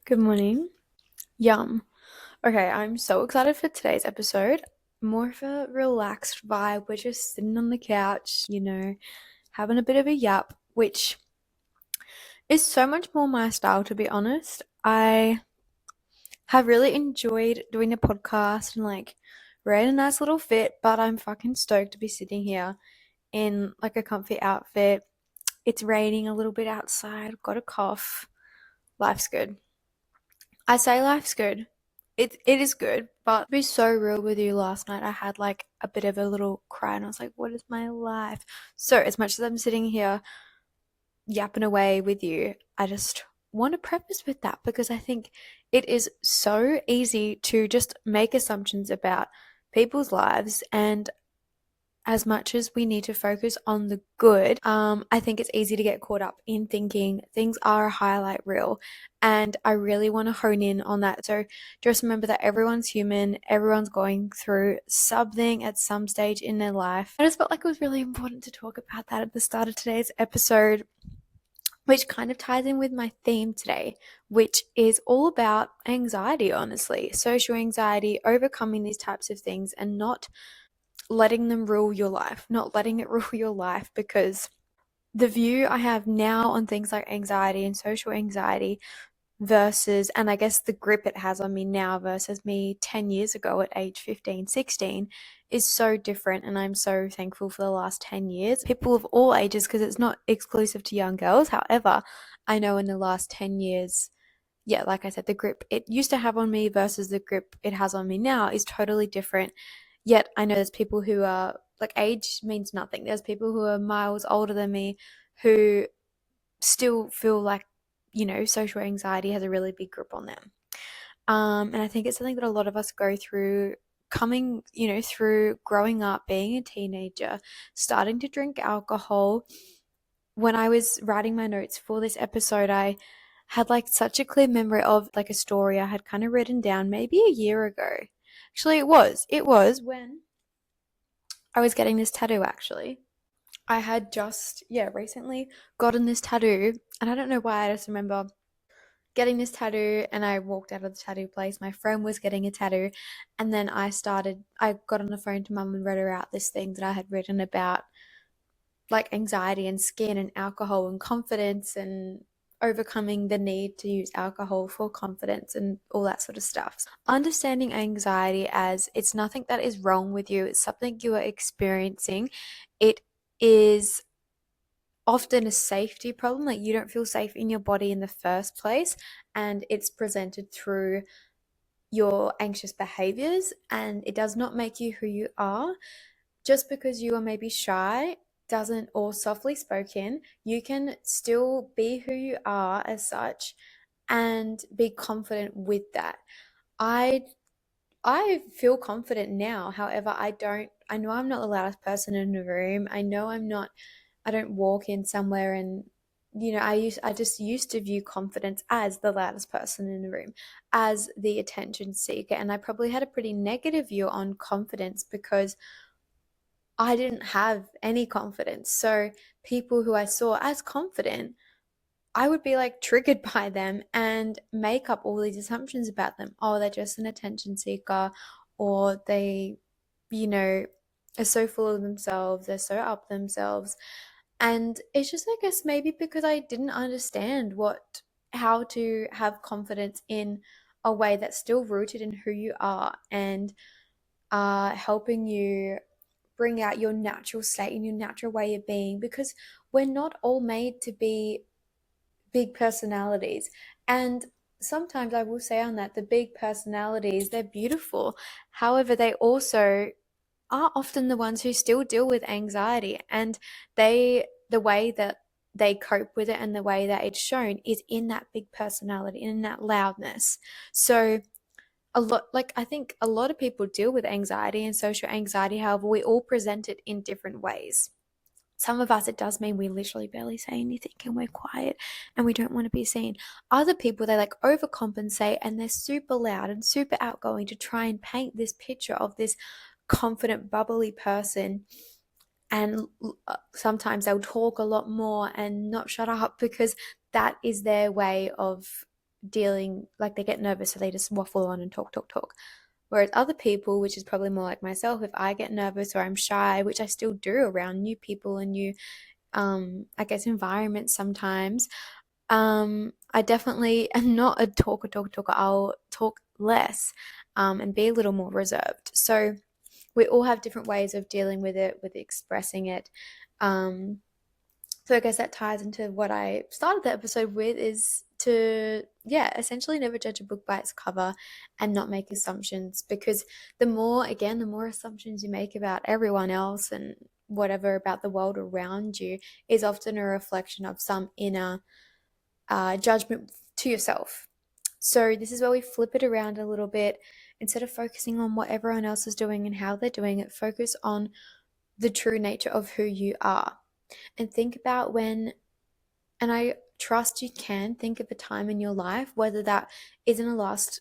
Good morning. Yum. Okay, I'm so excited for today's episode. More of a relaxed vibe. We're just sitting on the couch, having a bit of a yap, which is so much more my style, to be honest. I have really enjoyed doing the podcast and we're in a nice little fit, but I'm fucking stoked to be sitting here in like a comfy outfit. It's raining a little bit outside. I've got a cough. Life's good. I say life's good. It is good, but to be so real with you, last night I had like a bit of a little cry and I was like, what is my life? So as much as I'm sitting here yapping away with you, I just want to preface with that because I think it is so easy to just make assumptions about people's lives, and as much as we need to focus on the good, I think it's easy to get caught up in thinking things are a highlight reel. And I really want to hone in on that. So just remember that everyone's human, everyone's going through something at some stage in their life. I just felt like it was really important to talk about that at the start of today's episode, which kind of ties in with my theme today, which is all about anxiety, honestly. Social anxiety, overcoming these types of things and not letting them rule your life, not letting it rule your life, because the view I have now on things like anxiety and social anxiety versus, and I guess the grip it has on me now versus me 10 years ago at age 15, 16, is so different. And I'm so thankful for the last 10 years. People of all ages, because it's not exclusive to young girls. However, I know in the last 10 years, yeah, like I said, the grip it used to have on me versus the grip it has on me now is totally different. Yet I know there's people who are like, age means nothing. There's people who are miles older than me who still feel like, social anxiety has a really big grip on them. And I think it's something that a lot of us go through coming, through growing up, being a teenager, starting to drink alcohol. When I was writing my notes for this episode, I had like such a clear memory of like a story I had kind of written down maybe a year ago. Actually, it was when I was getting this tattoo, actually. I had just, yeah, recently gotten this tattoo, and I don't know why. I just remember getting this tattoo, and I walked out of the tattoo place. My friend was getting a tattoo, and then I got on the phone to mum and read her out this thing that I had written about like anxiety and skin and alcohol and confidence and overcoming the need to use alcohol for confidence and all that sort of stuff. Understanding anxiety as it's nothing that is wrong with you, it's something you are experiencing. It is often a safety problem, like you don't feel safe in your body in the first place, and it's presented through your anxious behaviors, and it does not make you who you are. Just because you are maybe shy doesn't, or softly spoken, you can still be who you are as such and be confident with that. I I feel confident now. However, I know I'm not the loudest person in the room. I know I don't walk in somewhere and I just used to view confidence as the loudest person in the room, as the attention seeker, and I probably had a pretty negative view on confidence because I didn't have any confidence. So people who I saw as confident, I would be like triggered by them and make up all these assumptions about them. Oh, they're just an attention seeker, or they, you know, are so full of themselves, they're so up themselves. And it's just, I guess, maybe because I didn't understand how to have confidence in a way that's still rooted in who you are and helping you bring out your natural state and your natural way of being, because we're not all made to be big personalities. And sometimes I will say on that, the big personalities, they're beautiful. However, they also are often the ones who still deal with anxiety, and the way that they cope with it and the way that it's shown is in that big personality and in that loudness. So I think a lot of people deal with anxiety and social anxiety. However, we all present it in different ways. Some of us, it does mean we literally barely say anything and we're quiet and we don't want to be seen. Other people, they like overcompensate and they're super loud and super outgoing to try and paint this picture of this confident, bubbly person. And sometimes they'll talk a lot more and not shut up because that is their way of dealing, like they get nervous, so they just waffle on and talk, talk, talk. Whereas other people, which is probably more like myself, if I get nervous or I'm shy, which I still do around new people and new, I guess, environments sometimes, I definitely am not a talker. I'll talk less, and be a little more reserved. So we all have different ways of dealing with expressing it. Um, so I guess that ties into what I started the episode with, is to, yeah, essentially never judge a book by its cover and not make assumptions, because the more assumptions you make about everyone else and whatever about the world around you is often a reflection of some inner judgment to yourself. So this is where we flip it around a little bit. Instead of focusing on what everyone else is doing and how they're doing it, focus on the true nature of who you are. And think about when, and I trust you can think of a time in your life, whether that is in the last,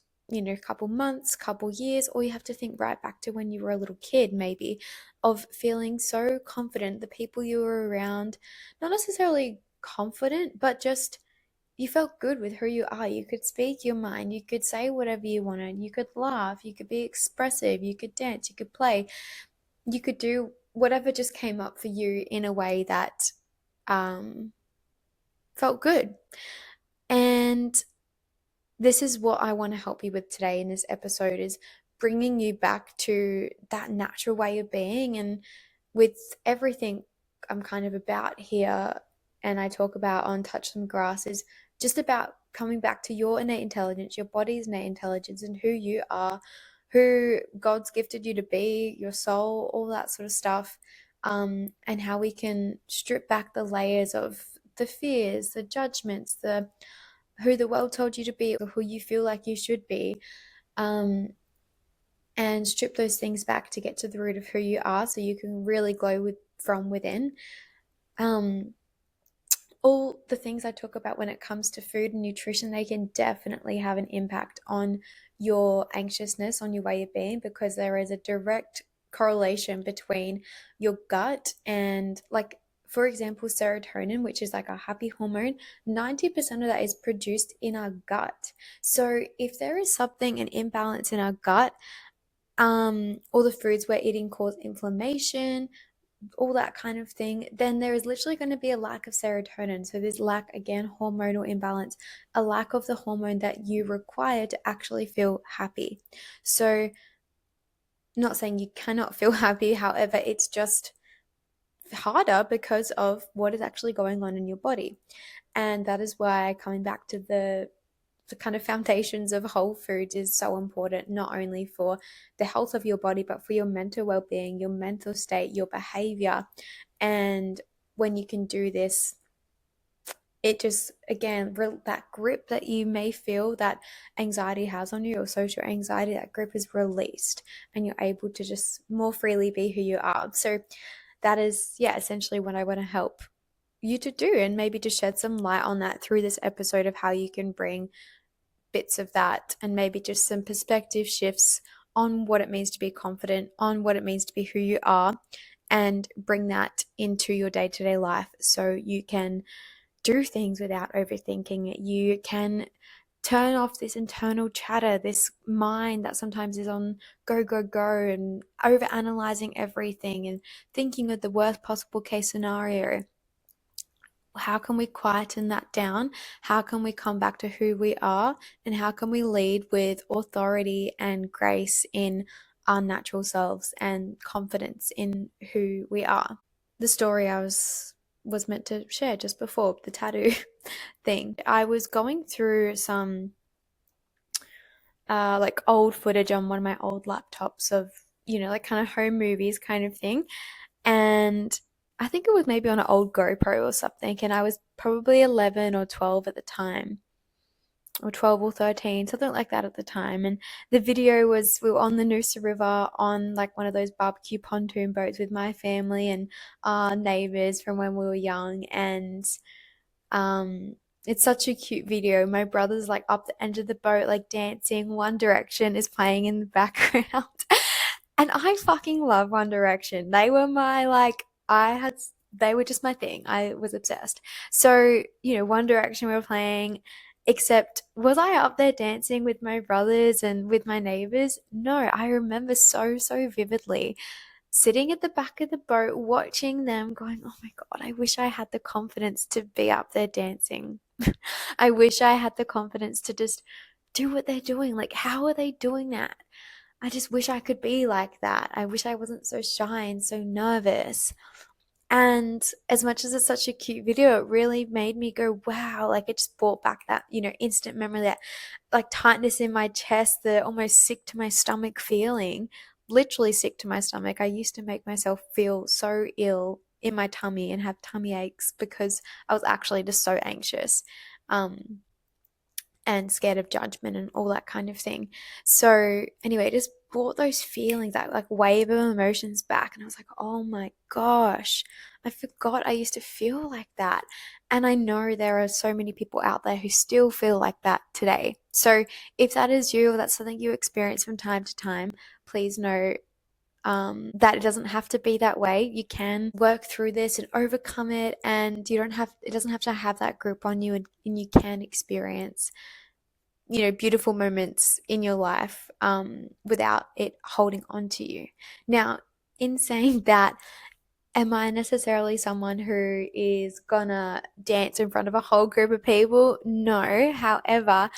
couple months, couple years, or you have to think right back to when you were a little kid, maybe, of feeling so confident, the people you were around, not necessarily confident, but just you felt good with who you are. You could speak your mind, you could say whatever you wanted, you could laugh, you could be expressive, you could dance, you could play, you could do whatever just came up for you in a way that um, felt good. And this is what I want to help you with today in this episode, is bringing you back to that natural way of being. And with everything I'm kind of about here, and I talk about on Touch Some Grass, is just about coming back to your innate intelligence, your body's innate intelligence, and who you are, who God's gifted you to be, your soul, all that sort of stuff. And how we can strip back the layers of the fears, the judgments, the who the world told you to be, or who you feel like you should be, um, and strip those things back to get to the root of who you are, so you can really glow from within. Um, all the things I talk about when it comes to food and nutrition, they can definitely have an impact on your anxiousness, on your way of being, because there is a direct correlation between your gut and, like, for example, serotonin, which is like a happy hormone. 90% of that is produced in our gut. So if there is something, an imbalance in our gut, all the foods we're eating cause inflammation, all that kind of thing, then there is literally going to be a lack of serotonin. So there's lack, again, hormonal imbalance, a lack of the hormone that you require to actually feel happy. So, not saying you cannot feel happy, however, it's just harder because of what is actually going on in your body. And that is why coming back to the kind of foundations of whole foods is so important, not only for the health of your body, but for your mental well-being, your mental state, your behavior. And when you can do this, it just, again, that grip that you may feel that anxiety has on you, or social anxiety, that grip is released and you're able to just more freely be who you are. So that is, yeah, essentially what I want to help you to do, and maybe to shed some light on that through this episode, of how you can bring bits of that, and maybe just some perspective shifts on what it means to be confident, on what it means to be who you are, and bring that into your day to day life, so you can do things without overthinking it. You can turn off this internal chatter, this mind that sometimes is on go, go, go, and over analyzing everything and thinking of the worst possible case scenario. How can we quieten that down? How can we come back to who we are? And how can we lead with authority and grace in our natural selves and confidence in who we are? The story I was meant to share just before the tattoo thing. I was going through some like old footage on one of my old laptops of, like kind of home movies kind of thing. And I think it was maybe on an old GoPro or something, and I was probably 11 or 12 at the time, or 12 or 13, something like that at the time. And the video was, we were on the Noosa River on like one of those barbecue pontoon boats with my family and our neighbors from when we were young. And um, it's such a cute video. My brother's like up the end of the boat, like dancing. One Direction is playing in the background. And I fucking love One Direction. They were my, like, they were just my thing. I was obsessed. So, One Direction we were playing. Except, was I up there dancing with my brothers and with my neighbors? No, I remember so, so vividly sitting at the back of the boat watching them going, oh my God, I wish I had the confidence to be up there dancing. I wish I had the confidence to just do what they're doing. Like, how are they doing that? I just wish I could be like that. I wish I wasn't so shy and so nervous. And as much as it's such a cute video, it really made me go, wow, like it just brought back that, instant memory, that like tightness in my chest, the almost sick to my stomach feeling, literally sick to my stomach. I used to make myself feel so ill in my tummy and have tummy aches because I was actually just so anxious. Um, and scared of judgment and all that kind of thing. So anyway, it just brought those feelings, that like wave of emotions back. And I was like, oh my gosh, I forgot I used to feel like that. And I know there are so many people out there who still feel like that today. So if that is you or that's something you experience from time to time, please know that it doesn't have to be that way. You can work through this and overcome it, and it doesn't have to have that grip on you, and you can experience beautiful moments in your life without it holding on to you. Now, in saying that, am I necessarily someone who is gonna dance in front of a whole group of people? No. However,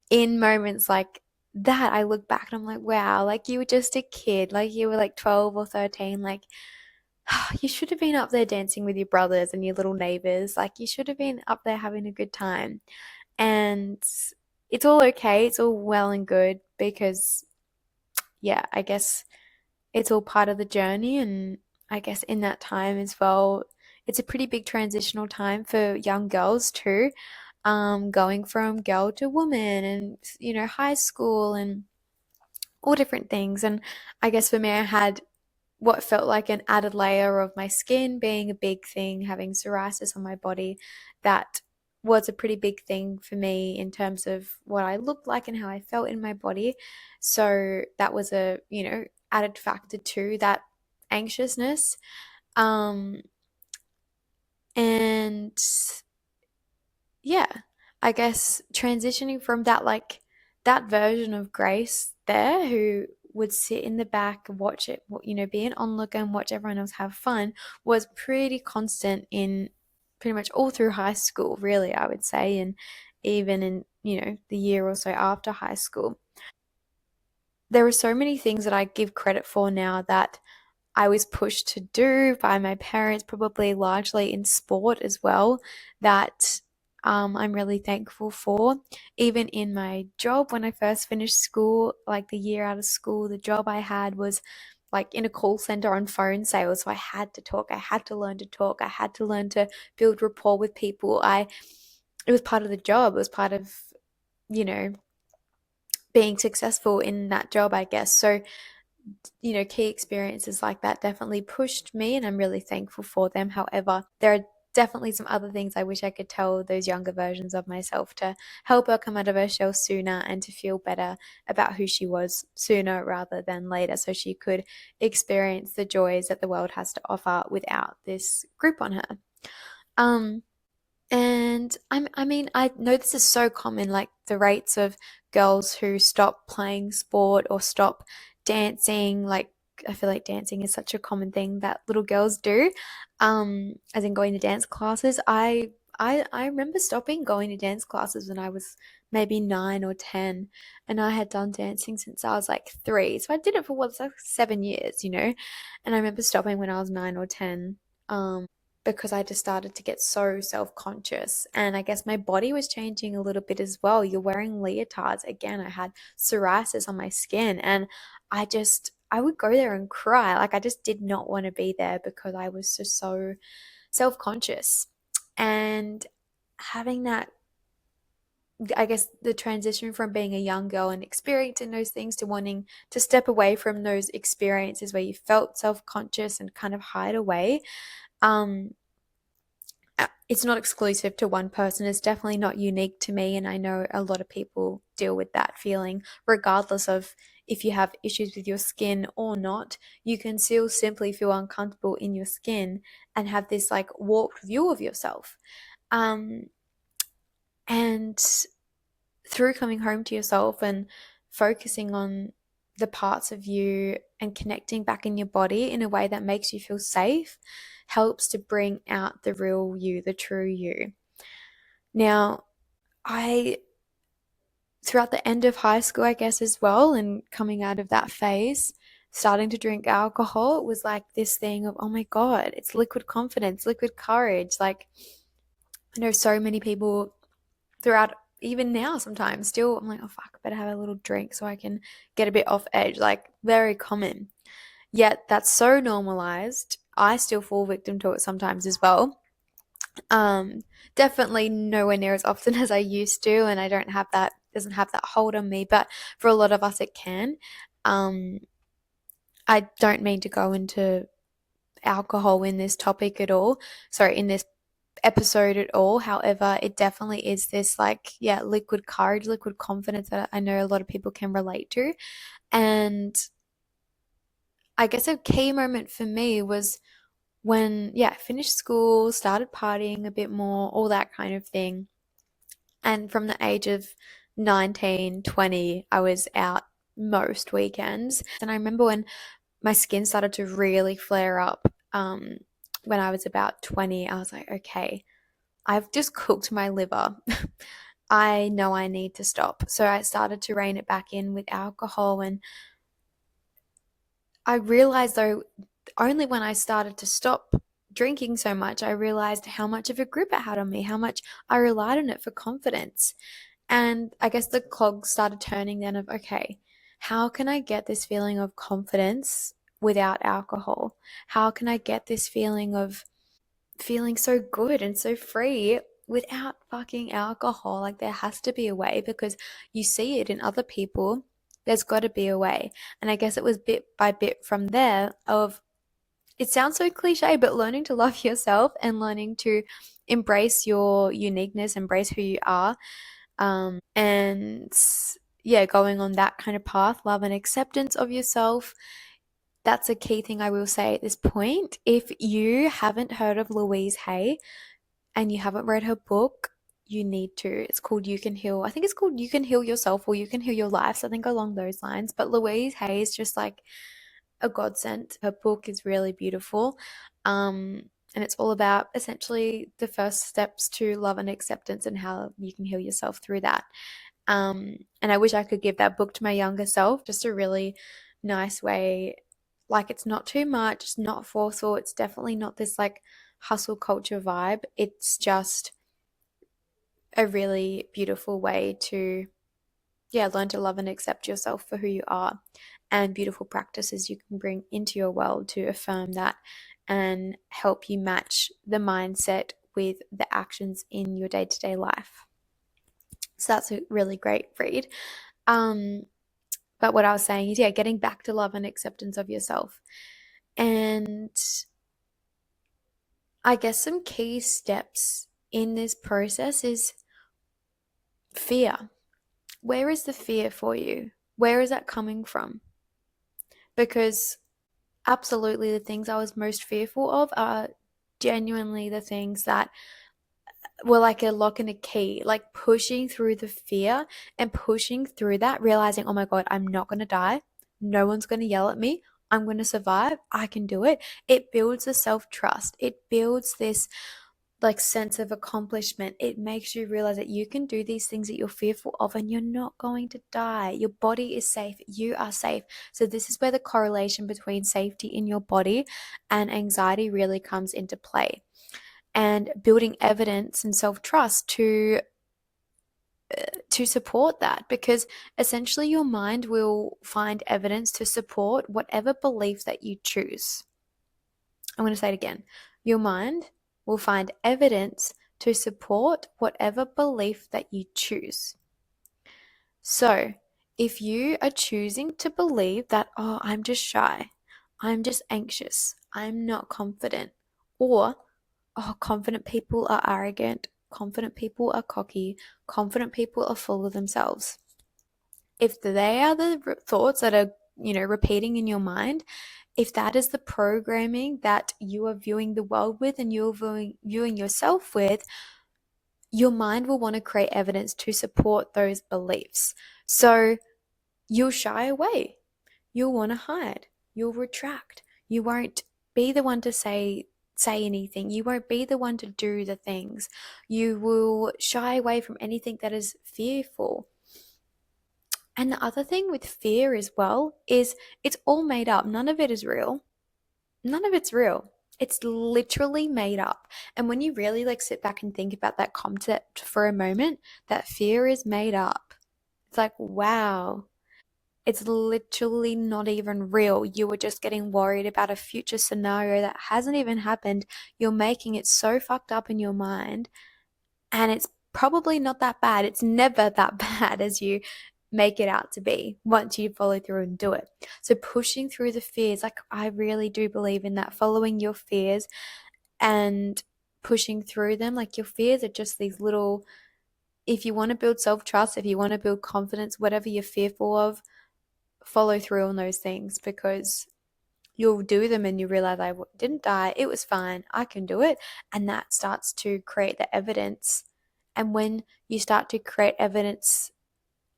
in moments like that, I look back and I'm like, wow, like you were just a kid, like you were like 12 or 13, like you should have been up there dancing with your brothers and your little neighbors. Like you should have been up there having a good time. And it's all okay. It's all well and good because, yeah, I guess it's all part of the journey. And I guess in that time as well, it's a pretty big transitional time for young girls too, going from girl to woman and, high school and all different things. And I guess for me, I had what felt like an added layer of my skin being a big thing, having psoriasis on my body. That was a pretty big thing for me in terms of what I looked like and how I felt in my body. So that was a, added factor to that anxiousness. Um, and yeah, I guess transitioning from that, like that version of Grace there who would sit in the back and watch it, be an onlooker and watch everyone else have fun, was pretty constant in pretty much all through high school, really, I would say, and even in, the year or so after high school. There are so many things that I give credit for now that I was pushed to do by my parents, probably largely in sport as well, that I'm really thankful for. Even in my job, when I first finished school, like the year out of school, the job I had was like in a call center on phone sales. So I had to talk, I had to learn to talk, I had to learn to build rapport with people. It was part of the job, it was part of, you know, being successful in that job, I guess. So key experiences like that definitely pushed me, and I'm really thankful for them. However, there are definitely some other things I wish I could tell those younger versions of myself to help her come out of her shell sooner and to feel better about who she was sooner rather than later, so she could experience the joys that the world has to offer without this grip on her. Um, and I mean, I know this is so common, like the rates of girls who stop playing sport or stop dancing. Like, I feel like dancing is such a common thing that little girls do, as in going to dance classes. I remember stopping going to dance classes when I was maybe 9 or 10, and I had done dancing since I was like 3. So I did it for what's like 7 years. And I remember stopping when I was 9 or 10, because I just started to get so self-conscious, and I guess my body was changing a little bit as well. You're wearing leotards. Again, I had psoriasis on my skin, and I would go there and cry. Like I just did not want to be there because I was just so self-conscious. And having that, I guess, the transition from being a young girl and experiencing those things to wanting to step away from those experiences where you felt self-conscious and kind of hide away. Um, it's not exclusive to one person. It's definitely not unique to me. And I know a lot of people deal with that feeling, regardless of if you have issues with your skin or not. You can still simply feel uncomfortable in your skin and have this like warped view of yourself. Um, and through coming home to yourself and focusing on the parts of you and connecting back in your body in a way that makes you feel safe helps to bring out the real you, the true you. Now, I throughout the end of high school, I guess, as well, and coming out of that phase, starting to drink alcohol, it was like this thing of, oh my God, it's liquid confidence, liquid courage. Like, I know so many people throughout, even now, sometimes still, I'm like, oh fuck, I better have a little drink so I can get a bit off edge. Like, very common. Yet, that's so normalized. I still fall victim to it sometimes as well. Um, Definitely nowhere near as often as I used to, and I don't have that, doesn't have that hold on me, but for a lot of us it can. Um, I don't mean to go into alcohol in this topic at all. Sorry, in this episode at all. However, it definitely is this like, yeah, liquid courage, liquid confidence that I know a lot of people can relate to. And I guess a key moment for me was when, yeah, I finished school, started partying a bit more, all that kind of thing. And from the age of 19, 20, I was out most weekends. And I remember when my skin started to really flare up when I was about 20, I was like, okay, I've just cooked my liver. I know I need to stop. So I started to rein it back in with alcohol. And I realized, though, only when I started to stop drinking so much, I realized how much of a grip it had on me, how much I relied on it for confidence. And I guess the clogs started turning then of, okay, how can I get this feeling of confidence without alcohol? How can I get this feeling of feeling so good and so free without fucking alcohol? Like, there has to be a way because you see it in other people. There's got to be a way. And I guess it was bit by bit from there of, it sounds so cliche, but learning to love yourself and learning to embrace your uniqueness, embrace who you are. And yeah, going on that kind of path, love and acceptance of yourself. That's a key thing I will say at this point. If you haven't heard of Louise Hay and you haven't read her book, you need to. It's called You Can Heal. I think it's called You Can Heal Yourself or You Can Heal Your Life, something along those lines. But Louise Hay is just like a godsend. Her book is really beautiful. And it's all about essentially the first steps to love and acceptance and how you can heal yourself through that. And I wish I could give that book to my younger self, just a really nice way. Like, it's not too much, it's not forceful, it's definitely not this like hustle culture vibe. It's just a really beautiful way to, yeah, learn to love and accept yourself for who you are, and beautiful practices you can bring into your world to affirm that and help you match the mindset with the actions in your day to day life. So that's a really great read. Um, but what I was saying is, yeah, getting back to love and acceptance of yourself. And I guess some key steps in this process is fear. Where is the fear for you? Where is that coming from? Because absolutely the things I was most fearful of are genuinely the things that were like a lock and a key, like pushing through the fear and pushing through that, realizing, oh my God, I'm not going to die. No one's going to yell at me. I'm going to survive. I can do it. It builds the self trust. It builds this like sense of accomplishment. It makes you realize that you can do these things that you're fearful of and you're not going to die. Your body is safe. You are safe. So this is where the correlation between safety in your body and anxiety really comes into play. And building evidence and self-trust to support that, because essentially your mind will find evidence to support whatever belief that you choose. I'm going to say it again. Your mind will find evidence to support whatever belief that you choose. So, if you are choosing to believe that, oh, I'm just shy, I'm just anxious, I'm not confident, or, oh, confident people are arrogant, confident people are cocky, confident people are full of themselves. If they are the thoughts that are, repeating in your mind, if that is the programming that you are viewing the world with and you're viewing yourself with, your mind will want to create evidence to support those beliefs. So you'll shy away. You'll want to hide. You'll retract. You won't be the one to say anything. You won't be the one to do the things. You will shy away from anything that is fearful. And the other thing with fear as well is it's all made up. None of it is real. None of it's real. It's literally made up. And when you really like sit back and think about that concept for a moment, that fear is made up. It's like, wow, it's literally not even real. You were just getting worried about a future scenario that hasn't even happened. You're making it so fucked up in your mind, and it's probably not that bad. It's never that bad as you make it out to be once you follow through and do it. So pushing through the fears, like I really do believe in that, following your fears and pushing through them. Like your fears are just these little, if you want to build self-trust, if you want to build confidence, whatever you're fearful of, follow through on those things, because you'll do them and you realize I didn't die, it was fine, I can do it. And that starts to create the evidence. And when you start to create evidence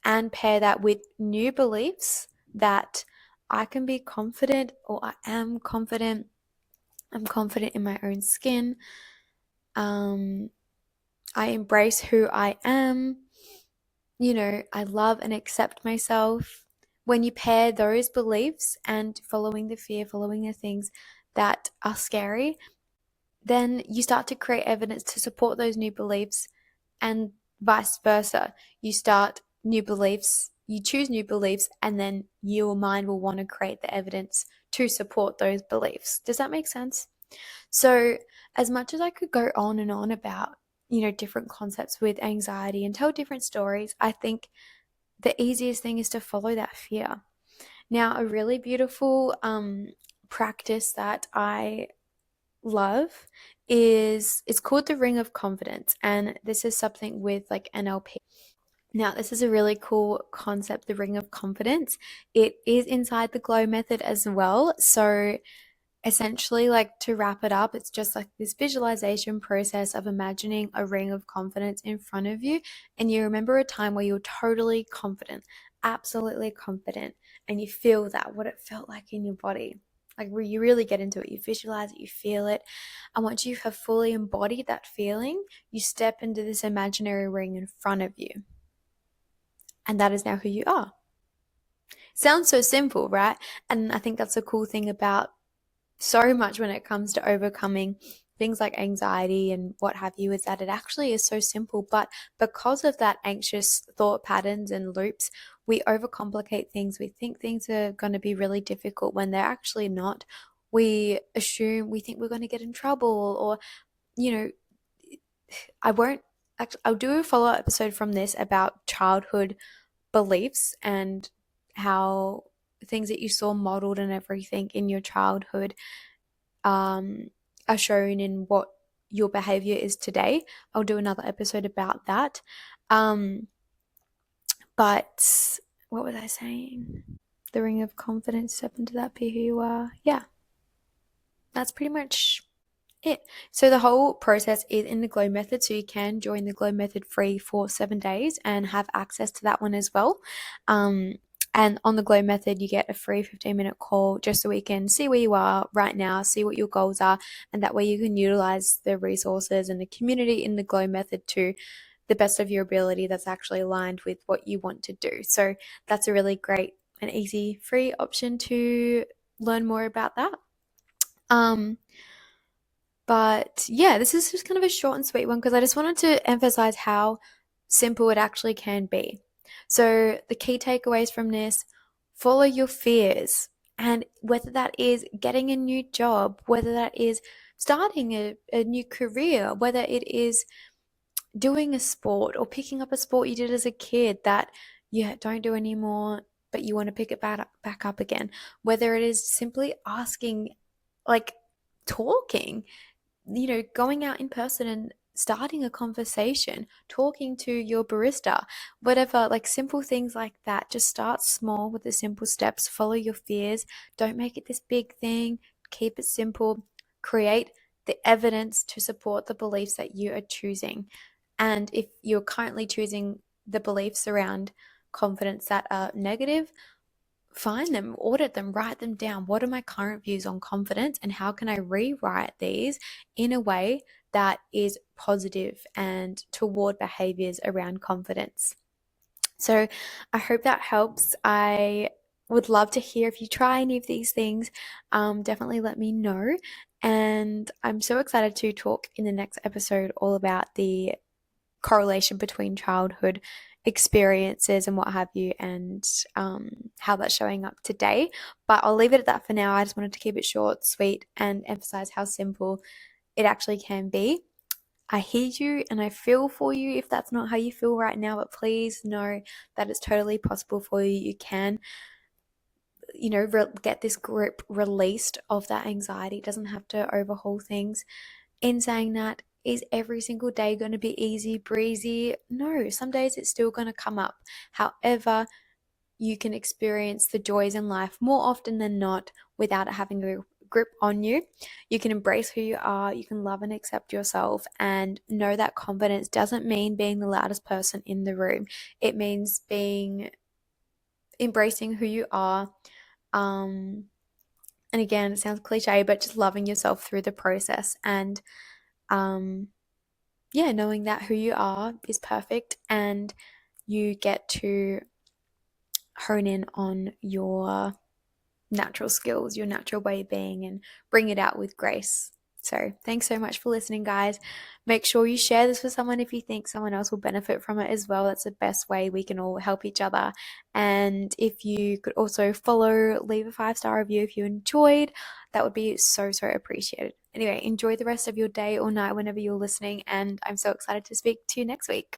and pair that with new beliefs that I can be confident, or I am confident, I'm confident in my own skin, I embrace who I am, I love and accept myself. When you pair those beliefs and following the fear, following the things that are scary, then you start to create evidence to support those new beliefs, and vice versa. You start new beliefs, you choose new beliefs, and then your mind will want to create the evidence to support those beliefs. Does that make sense? So, as much as I could go on and on about, different concepts with anxiety and tell different stories, I think the easiest thing is to follow that fear. Now, a really beautiful practice that I love is it's called the Ring of Confidence, and this is something with like NLP. Now, this is a really cool concept, the Ring of Confidence. It is inside the Glow method as well. So essentially, like, to wrap it up, it's just like this visualization process of imagining a ring of confidence in front of you, and you remember a time where you're totally confident, absolutely confident, and you feel that, what it felt like in your body. Like, where you really get into it, you visualize it, you feel it. And once you have fully embodied that feeling, you step into this imaginary ring in front of you. And that is now who you are. Sounds so simple, right? And I think that's a cool thing about so much when it comes to overcoming things like anxiety and what have you, is that it actually is so simple. But because of that anxious thought patterns and loops, we overcomplicate things. We think things are going to be really difficult when they're actually not. We think we're going to get in trouble, or, you know, I'll do a follow-up episode from this about childhood beliefs and how things that you saw modeled and everything in your childhood are shown in what your behavior is today. I'll do another episode about that. But what was I saying? The Ring of Confidence, step into that, be who you are. Yeah, that's pretty much it. So the whole process is in the Glow method, so you can join the Glow method free for 7 days and have access to that one as well. And on the Glow method, you get a free 15-minute call just so we can see where you are right now, see what your goals are, and that way you can utilize the resources and the community in the Glow method to the best of your ability that's actually aligned with what you want to do. So that's a really great and easy free option to learn more about that. But yeah, this is just kind of a short and sweet one because I just wanted to emphasize how simple it actually can be. So the key takeaways from this: follow your fears. And whether that is getting a new job, whether that is starting a new career, whether it is doing a sport or picking up a sport you did as a kid that you don't do anymore, but you want to pick it back up again, whether it is simply asking, like talking, going out in person and starting a conversation, talking to your barista, whatever, like simple things like that. Just start small with the simple steps, follow your fears, don't make it this big thing, keep it simple, create the evidence to support the beliefs that you are choosing. And if you're currently choosing the beliefs around confidence that are negative, find them, audit them, write them down. What are my current views on confidence, and how can I rewrite these in a way that is positive and toward behaviors around confidence? So I hope that helps. I would love to hear if you try any of these things. Definitely let me know. And I'm so excited to talk in the next episode all about the correlation between childhood experiences and what have you, and how that's showing up today. But I'll leave it at that for now. I just wanted to keep it short, sweet, and emphasize how simple it actually can be. I hear you and I feel for you if that's not how you feel right now, but please know that it's totally possible for you. You can, get this grip released of that anxiety. It doesn't have to overhaul things. In saying that, is every single day going to be easy breezy? No, some days it's still going to come up. However, you can experience the joys in life more often than not without it having a grip on you. You can embrace who you are, you can love and accept yourself, and know that confidence doesn't mean being the loudest person in the room. It means embracing who you are. And again, it sounds cliche, but just loving yourself through the process, and um, yeah, knowing that who you are is perfect, and you get to hone in on your natural skills, your natural way of being, and bring it out with grace. So, thanks so much for listening, guys. Make sure you share this with someone if you think someone else will benefit from it as well. That's the best way we can all help each other. And if you could also follow, leave a 5-star review if you enjoyed, that would be so, so appreciated. Anyway, enjoy the rest of your day or night whenever you're listening, and I'm so excited to speak to you next week.